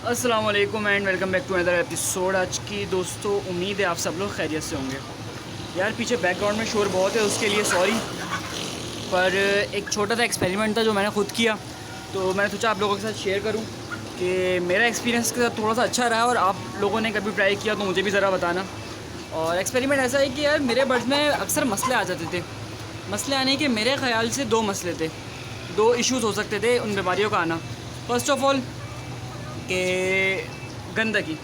अस्सलाम वालेकुम and welcome back to another episode. आज की दोस्तों उम्मीद है आप सब लोग खैरियत से होंगे। यार पीछे बैकग्राउंड में शोर बहुत है, उसके लिए सॉरी। पर एक छोटा सा एक्सपेरिमेंट था जो मैंने ख़ुद किया, तो मैंने सोचा आप लोगों के साथ शेयर करूं कि मेरा एक्सपीरियंस के साथ थोड़ा सा अच्छा रहा और आप लोगों ने कभी ट्राई किया तो मुझे भी ज़रा बताना। और एक्सपेरिमेंट ऐसा है कि यार मेरे बर्ड्स में अक्सर मसले आ जाते थे। मसले आने के मेरे ख़्याल से दो मसले थे, दो इश्यूज़ हो सकते थे उन बीमारियों का आना। फ़र्स्ट ऑफ़ ऑल कि गंदगी,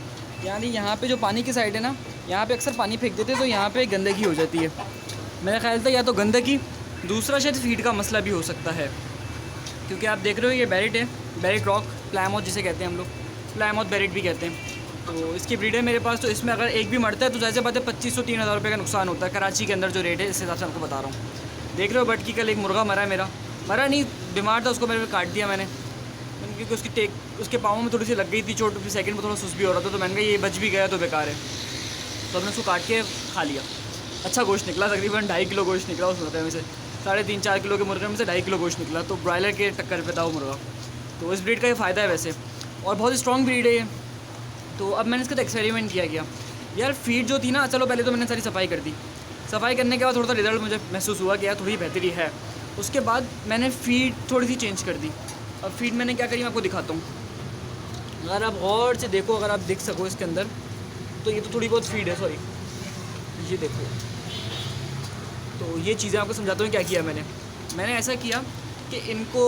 यानी यहाँ पे जो पानी की साइड है ना, यहाँ पे अक्सर पानी फेंक देते तो यहाँ पे गंदगी हो जाती है। मेरा ख्याल था या तो गंदगी, दूसरा शायद फीड का मसला भी हो सकता है। क्योंकि आप देख रहे हो ये बैरिट है, बैरिट रॉक प्लायमाउथ जिसे कहते हैं हम लोग, प्लायमाउथ बैरिट भी कहते हैं। तो इसकी ब्रीड है मेरे पास, तो इसमें अगर एक भी मरता है तो जैसे बात है 2500-3000 रुपये का नुकसान होता है कराची के अंदर जो रेट है, इस हिसाब से आपको बता रहा हूँ। देख रहे हो बट की कल एक मुर्गा मरा है मेरा, मरा नहीं बीमार था, उसको मैंने काट दिया मैंने, क्योंकि उसके पाँव में थोड़ी सी लग गई थी चोट, फिर सेकंड में थोड़ा सुस्त भी हो रहा था, तो मैंने कहा ये बच भी गया तो बेकार है, तो हमने उसको काट के खा लिया। अच्छा गोश्त निकला, तकरीबन 2.5 किलो गोश्त निकला उस मुर्गे में से, 3.5-4 किलो के मुर्गे में से 2.5 किलो गोश्त निकला, तो ब्रॉयलर के टक्कर पे था वो मुर्गा। तो इस ब्रीड का ये फ़ायदा है वैसे, और बहुत स्ट्रॉन्ग ब्रीड है ये। तो अब मैंने इसका तो एक्सपेरिमेंट किया गया यार। फीड जो थी ना, चलो पहले तो मैंने सारी सफाई कर दी, सफाई करने के बाद थोड़ा सा रिजल्ट मुझे महसूस हुआ कि यार थोड़ी बेहतरी है। उसके बाद मैंने फ़ीड थोड़ी सी चेंज कर दी। अब फीड मैंने क्या करी मैं आपको दिखाता हूँ, अगर आप गौर से देखो, अगर आप देख सको इसके अंदर, तो ये तो थोड़ी बहुत फीड है, सॉरी ये देखो। तो ये चीज़ें आपको समझाता हूँ क्या किया मैंने ऐसा किया कि इनको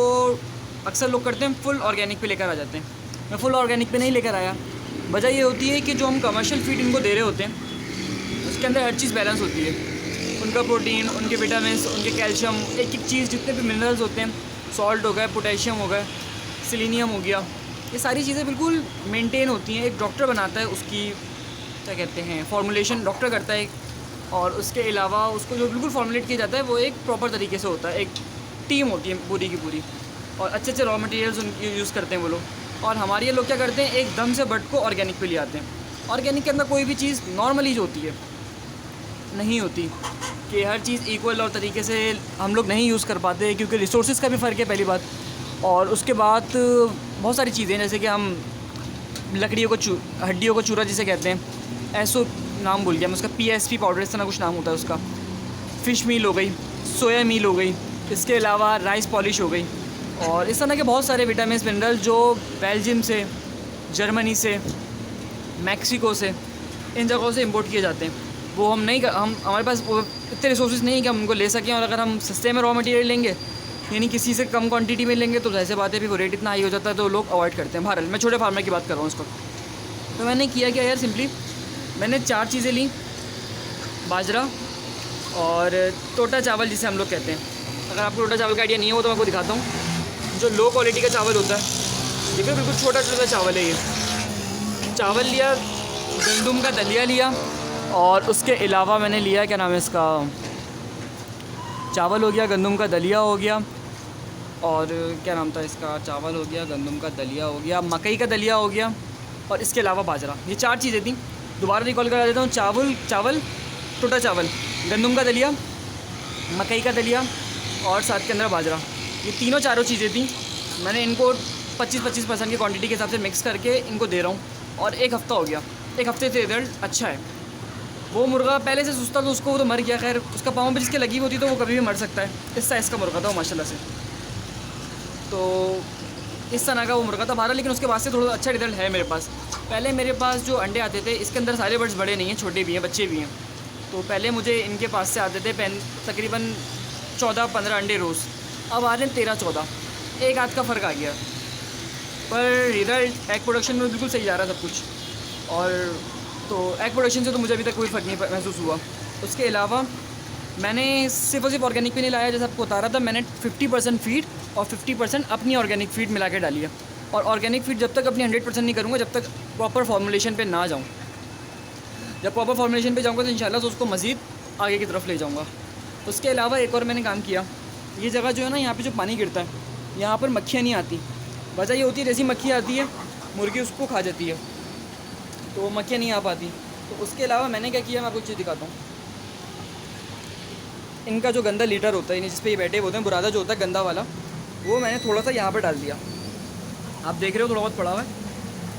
अक्सर लोग करते हैं फुल ऑर्गेनिक पे लेकर आ जाते हैं, मैं फुल ऑर्गेनिक पे नहीं लेकर आया। वजह ये होती है कि जो हम कमर्शियल फीड इनको दे रहे होते हैं उसके अंदर हर चीज़ बैलेंस होती है, उनका प्रोटीन, उनके विटामिन, उनके कैल्शियम, एक एक चीज़ जितने भी मिनरल्स होते हैं, सॉल्ट हो गया, पोटेशियम हो गया, सेलेनियम हो गया, ये सारी चीज़ें बिल्कुल मेंटेन होती हैं। एक डॉक्टर बनाता है उसकी क्या कहते हैं फॉर्मुलेशन, डॉक्टर करता है, और उसके अलावा उसको जो बिल्कुल फॉर्मुलेट किया जाता है वो एक प्रॉपर तरीके से होता है, एक टीम होती है पूरी की पूरी, और अच्छे अच्छे रॉ मटेरियल्स उनकी यूज़ करते हैं वो लोग। और हमारे ये लोग क्या करते हैं, एकदम से बर्ड को ऑर्गेनिक पे ले आते हैं। ऑर्गेनिक के अंदर कोई भी चीज़ नॉर्मली जो होती है नहीं होती, कि हर चीज़ इक्वल और तरीके से हम लोग नहीं यूज़ कर पाते, क्योंकि रिसोर्सेज का भी फ़र्क है पहली बात। और उसके बाद बहुत सारी चीज़ें जैसे कि हम लकड़ियों को हड्डियों को चूरा जिसे कहते हैं, ऐसो नाम भूल गया मैं उसका, PSP पाउडर इस तरह कुछ नाम होता है उसका, फ़िश मील हो गई, सोया मील हो गई, इसके अलावा राइस पॉलिश हो गई, और इस तरह के बहुत सारे विटामिन मिनरल जो बेल्जियम से, जर्मनी से, मैक्सिको से, इन जगहों से इंपोर्ट किए जाते हैं। वो हम नहीं हम हमारे पास वो इतने रिसोर्सेज नहीं है कि हम उनको ले सकें, और अगर हम सस्ते में रॉ मटेरियल लेंगे यानी किसी से कम क्वांटिटी में लेंगे तो जैसे बात है फिर वो रेट इतना हाई हो जाता है, तो लोग अवॉइड करते हैं। बहरहाल मैं छोटे फार्मर की बात कर रहा हूँ इसको। तो मैंने किया क्या यार, सिंपली मैंने 4 चीज़ें ली, बाजरा और टोटा चावल जिसे हम लोग कहते हैं। अगर आपको टोटा चावल का आइडिया नहीं हो तो मैं आपको दिखाता हूँ। जो लो क्वालिटी का चावल होता है, देखिए बिल्कुल छोटा छोटा चावल है ये। चावल लिया, गंदम का दलिया लिया, और उसके अलावा मैंने लिया, क्या नाम है इसका, चावल हो गया, गंदम का दलिया हो गया, और क्या नाम था इसका, चावल हो गया, गंदम का दलिया हो गया, मकई का दलिया हो गया, और इसके अलावा बाजरा। ये 4 चीज़ें थी। दोबारा रिकॉल करा देता हूँ, चावल, टोटा चावल, गंदम का दलिया, मकई का दलिया, और साथ के अंदर बाजरा। ये तीनों चारों चीज़ें थी। मैंने इनको 25% की क्वांटिटी के हिसाब से मिक्स करके इनको दे रहा हूँ, और 1 हफ़्ता हो गया। 1 हफ़्ते से रिजल्ट अच्छा है। वो मुर्गा पहले से सुस्ता तो उसको वो तो मर गया, खैर उसका पाँव भी जिसके लगी होती तो वो कभी भी मर सकता है। इस साइज़ का मुर्गा था वो माशाल्लाह से, तो इस तरह का वो मुर्गा था हमारा। लेकिन उसके बाद से थोड़ा अच्छा रिजल्ट है मेरे पास। पहले मेरे पास जो अंडे आते थे, इसके अंदर सारे बर्ड्स बड़े नहीं हैं, छोटे भी हैं, बच्चे भी हैं। तो पहले मुझे इनके पास से आते थे तकरीबन 14-15 अंडे रोज़, अब आ रहे हैं 13-14, एक आध का फ़र्क आ गया। पर रिजल्ट एग प्रोडक्शन में बिल्कुल सही जा रहा है सब कुछ। और तो एग प्रोडक्शन से तो मुझे अभी तक कोई फ़र्क नहीं महसूस हुआ। उसके अलावा मैंने सिर्फ और सिर्फ ऑर्गेनिक भी नहीं लाया, जैसे आपको बता रहा था, मैंने 50% फीड और 50% अपनी ऑर्गेनिक फीड मिला के डाली है। और ऑर्गेनिक फीड जब तक अपनी 100% नहीं करूँगा, जब तक प्रॉपर फॉर्मुलेशन पे ना जाऊँ। जब प्रॉपर फॉर्मुलेशन पे जाऊँगा तो इंशाल्लाह तो उसको मज़ीद आगे की तरफ ले जाऊँगा। उसके अलावा एक और मैंने काम किया, ये जगह जो है ना, यहाँ पे जो पानी गिरता है, यहाँ पर मक्खियाँ नहीं आती। वजह ये होती है जैसी मक्खी आती है मुर्गी उसको खा जाती है, तो मक्खियाँ नहीं आ पाती। तो उसके अलावा मैंने क्या किया, मैं आपको चीज़ दिखाता हूँ। इनका जो गंदा लीटर होता है, जिस पे ये बैठे होते हैं, बुरादा जो होता है गंदा वाला, वो मैंने थोड़ा सा यहाँ पर डाल दिया। आप देख रहे हो थोड़ा बहुत पड़ा हुआ है,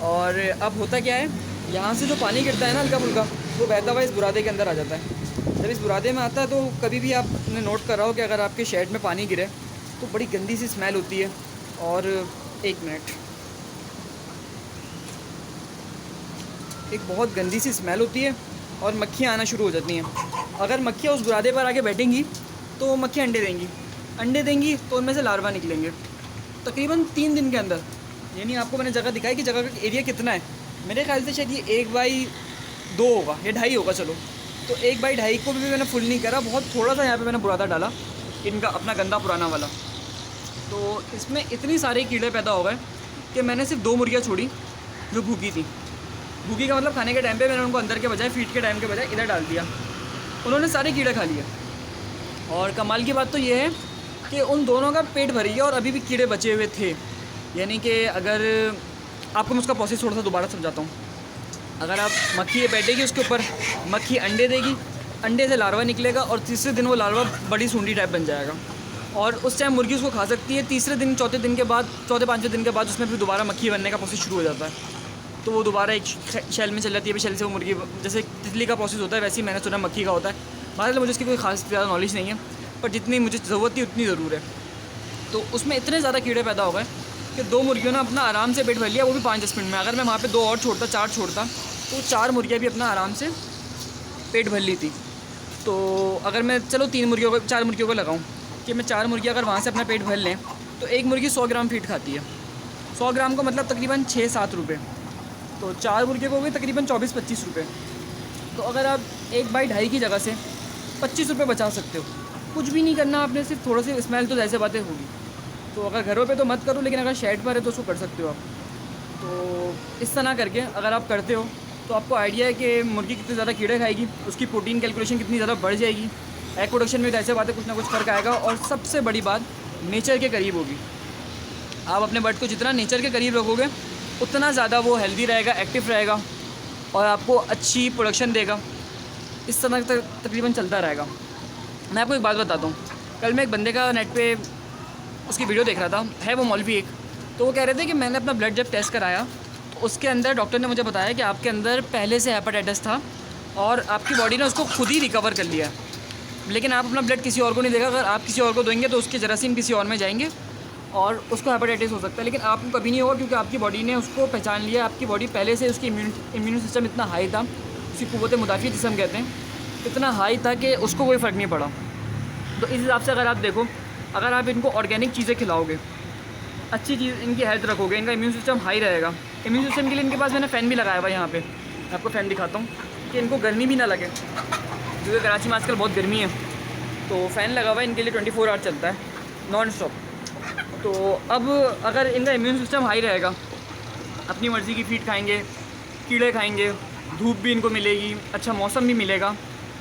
और अब होता क्या है, यहाँ से जो पानी गिरता है ना हल्का फुल्का, वो बहता हुआ इस बुरादे के अंदर आ जाता है। जब इस बुरादे में आता है तो कभी भी आपने नोट करा हो कि अगर आपके शर्ट में पानी गिरे तो बड़ी गंदी सी स्मेल होती है। और एक मिनट, एक बहुत गंदी सी स्मेल होती है और मक्खियाँ आना शुरू हो जाती हैं। अगर मक्खियाँ उस बुरादे पर आके बैठेंगी तो मक्खियाँ अंडे देंगी तो उनमें से लार्वा निकलेंगे तकरीबन 3 दिन के अंदर। यानी आपको मैंने जगह दिखाई कि जगह का एरिया कितना है, मेरे ख्याल से शायद ये 1/2 होगा या 2.5 होगा। चलो तो 1/2 को भी मैंने फुल नहीं करा, बहुत थोड़ा सा यहाँ पे मैंने बुरादा डाला इनका अपना गंदा पुराना वाला। तो इसमें इतनी सारे कीड़े पैदा हो गए कि मैंने सिर्फ 2 मुर्गियाँ छोड़ी जो भूखी थी। भूखी का मतलब खाने के टाइम पे मैंने उनको अंदर के बजाय फीड के टाइम के बजाय इधर डाल दिया, उन्होंने सारे कीड़े खा लिए। और कमाल की बात तो ये है कि उन दोनों का पेट भर गया और अभी भी कीड़े बचे हुए थे। यानी कि अगर आपको मैं उसका प्रोसेस थोड़ा सा दोबारा समझाता हूँ। अगर आप मक्खी बैठेगी उसके ऊपर, मक्खी अंडे देगी, अंडे से लार्वा निकलेगा और तीसरे दिन वो लार्वा बड़ी सूंडी टाइप बन जाएगा और उस टाइम मुर्गी उसको खा सकती है। तीसरे दिन चौथे 5वें दिन के बाद उसमें फिर दोबारा मक्खी बनने का प्रोसेस शुरू हो जाता है। तो वो दोबारा एक शेल में चल जाती है, फिर शेल से वो मुर्गी, जैसे तितली का प्रोसेस होता है वैसे ही मैंने सुना मक्खी का होता है। बहरहाल मुझे इसकी कोई खास ज़्यादा नॉलेज नहीं है, पर जितनी मुझे ज़रूरत थी उतनी ज़रूर है। तो उसमें इतने ज़्यादा कीड़े पैदा हो गए कि 2 मुर्गियों ने अपना आराम से पेट भर लिया, वो भी 5-10 मिनट में। अगर मैं वहाँ पे 2 और छोड़ता, 4 छोड़ता, तो 4 मुर्गियाँ भी अपना आराम से पेट भर ली थी। तो अगर मैं चलो 4 मुर्गियों को लगाऊँ कि मैं 4 मुर्गियाँ अगर वहाँ से अपना पेट भर लें तो एक मुर्गी 100 ग्राम फीड खाती है। 100 ग्राम को मतलब तकरीबन 6-7 रुपये, तो 4 मुर्गियों को भी तकरीबन 24-25 रुपये। तो अगर आप 1/2 की जगह से 25 रुपये बचा सकते हो, कुछ भी नहीं करना आपने, सिर्फ थोड़ा सी स्मेल तो जैसे बातें होगी। तो अगर घरों पे तो मत करो, लेकिन अगर शेड पर है तो उसको कर सकते हो आप। तो इस तरह करके अगर आप करते हो तो आपको आइडिया है कि मुर्गी कितने ज़्यादा कीड़े खाएगी, उसकी प्रोटीन कैलकुलेशन कितनी ज़्यादा बढ़ जाएगी, एग प्रोडक्शन में ऐसे बातें कुछ ना कुछ फ़र्क आएगा। और सबसे बड़ी बात, नेचर के करीब होगी। आप अपने बर्ड को जितना नेचर के करीब रखोगे उतना ज़्यादा वो हेल्दी रहेगा, एक्टिव रहेगा और आपको अच्छी प्रोडक्शन देगा। इस तरह तक तकरीबन चलता रहेगा। मैं आपको एक बात बताता हूँ। कल मैं एक बंदे का नेट पे उसकी वीडियो देख रहा था, है वो मौलवी एक, तो वो कह रहे थे कि मैंने अपना ब्लड जब टेस्ट कराया तो उसके अंदर डॉक्टर ने मुझे बताया कि आपके अंदर पहले से हेपेटाइटिस था और आपकी बॉडी ने उसको खुद ही रिकवर कर लिया है। लेकिन आप अपना ब्लड किसी और को नहीं देगा, अगर आप किसी और को देंगे तो उसके जरासीम किसी और में जाएंगे और उसको हेपेटाइटिस हो सकता है। लेकिन आपको कभी नहीं होगा क्योंकि आपकी बॉडी ने उसको पहचान लिया। आपकी बॉडी पहले से उसकी इम्यून सिस्टम इतना हाई था, उसकी क़ुव्वत मुदाफ़ी जिसम कहते हैं, इतना हाई था कि उसको कोई फ़र्क नहीं पड़ा। तो इस हिसाब से अगर आप देखो, अगर आप इनको ऑर्गेनिक चीज़ें खिलाओगे, अच्छी चीज़ इनकी हेल्थ रखोगे, इनका इम्यून सिस्टम हाई रहेगा। इम्यून सिस्टम के लिए इनके पास मैंने फ़ैन भी लगाया हुआ है यहाँ पे, आपको फ़ैन दिखाता हूँ कि इनको गर्मी भी ना लगे, क्योंकि कराची में आजकल बहुत गर्मी है। तो फ़ैन लगा हुआ है इनके लिए, 24 आवर चलता है नॉन स्टॉप। तो अब अगर इनका इम्यून सिस्टम हाई रहेगा, अपनी मर्ज़ी की फीड खाएंगे, कीड़े खाएंगे, धूप भी इनको मिलेगी, अच्छा मौसम भी मिलेगा।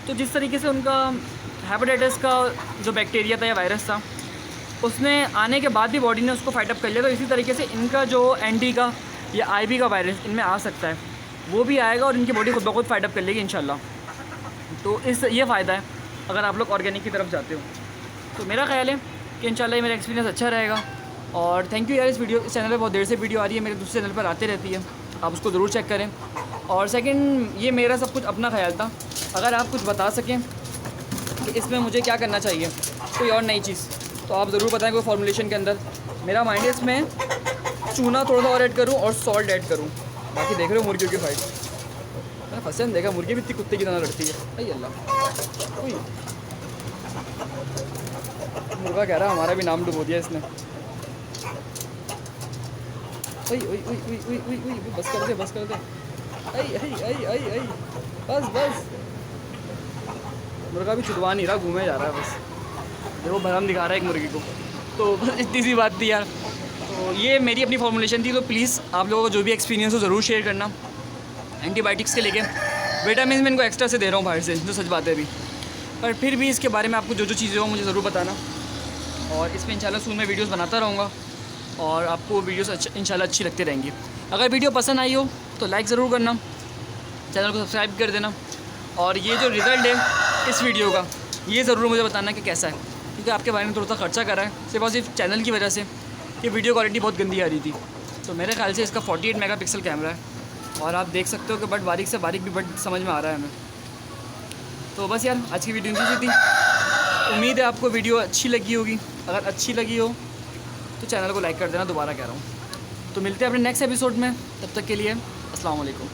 तो जिस तरीके से उनका हेपेटाइटिस का जो बैक्टीरिया था या वायरस था, उसने आने के बाद भी बॉडी ने उसको फाइट अप कर लिया, तो इसी तरीके से इनका जो एंटी का या आईबी का वायरस इनमें आ सकता है, वो भी आएगा और इनकी बॉडी खुद ब खुद फाइट अप कर लेगी इंशाल्लाह। तो ये फ़ायदा है अगर आप लोग ऑर्गेनिक की तरफ जाते हो। तो मेरा ख्याल है कि इंशाल्लाह ये मेरा एक्सपीरियंस अच्छा रहेगा। और थैंक यू यार, इस चैनल पर बहुत देर से वीडियो आ रही है, मेरे दूसरे चैनल पर आते रहती है, आप उसको ज़रूर चेक करें। और सेकंड, ये मेरा सब कुछ अपना ख्याल था, अगर आप कुछ बता सकें कि इसमें मुझे क्या करना चाहिए, कोई और नई चीज़, तो आप ज़रूर बताएं कोई फॉर्मुलेशन के अंदर। मेरा माइंड है इसमें चूना थोड़ा सा और ऐड करूँ और सॉल्ट ऐड करूँ। बाकी देख रहे हो मुर्गियों की फाइट, मैंने फर्स्ट टाइम देखा मुर्गी भी इतनी कुत्ते की तरह लड़ती है। अरे अल्लाह, मुर्गा कह रहा है हमारा भी नाम डुबो दिया इसने। बस कर दे बस। मुर्गा भी छुड़वा नहीं रहा, घूमे जा रहा है बस, देखो भरम दिखा रहा है एक मुर्गी को। तो बस इतनी सी बात थी यार। तो ये मेरी अपनी फॉर्मुलेशन थी। तो प्लीज़ आप लोगों को जो भी एक्सपीरियंस हो ज़रूर शेयर करना। एंटीबायोटिक्स के लेके विटामिन मैं इनको एक्स्ट्रा से दे रहा हूँ बाहर से, जो सच बात है अभी, पर फिर भी इसके बारे में आपको जो चीज़ें हो मुझे ज़रूर बताना। और इसमें इंशाल्लाह सून में वीडियोस बनाता रहूँगा और आपको वीडियोस इंशाल्लाह अच्छी लगती रहेंगी। अगर वीडियो पसंद आई हो तो लाइक ज़रूर करना, चैनल को सब्सक्राइब कर देना। और ये जो रिज़ल्ट है इस वीडियो का, ये ज़रूर मुझे बताना कि कैसा है, क्योंकि आपके बारे में थोड़ा सा खर्चा करा है सिर्फ और सिर्फ चैनल की वजह से कि वीडियो क्वालिटी बहुत गंदी आ रही थी। तो मेरे ख्याल से इसका 48 मेगापिक्सल कैमरा है और आप देख सकते हो कि बट बारीक से बारीक भी बट समझ में आ रहा है हमें। तो बस यार आज की वीडियो इतनी सी थी। उम्मीद है आपको वीडियो अच्छी लगी होगी। अगर अच्छी लगी हो तो चैनल को लाइक कर देना, दोबारा कह रहा हूँ। तो मिलते हैं अपने नेक्स्ट एपिसोड में, तब तक के लिए अस्सलाम वालेकुम।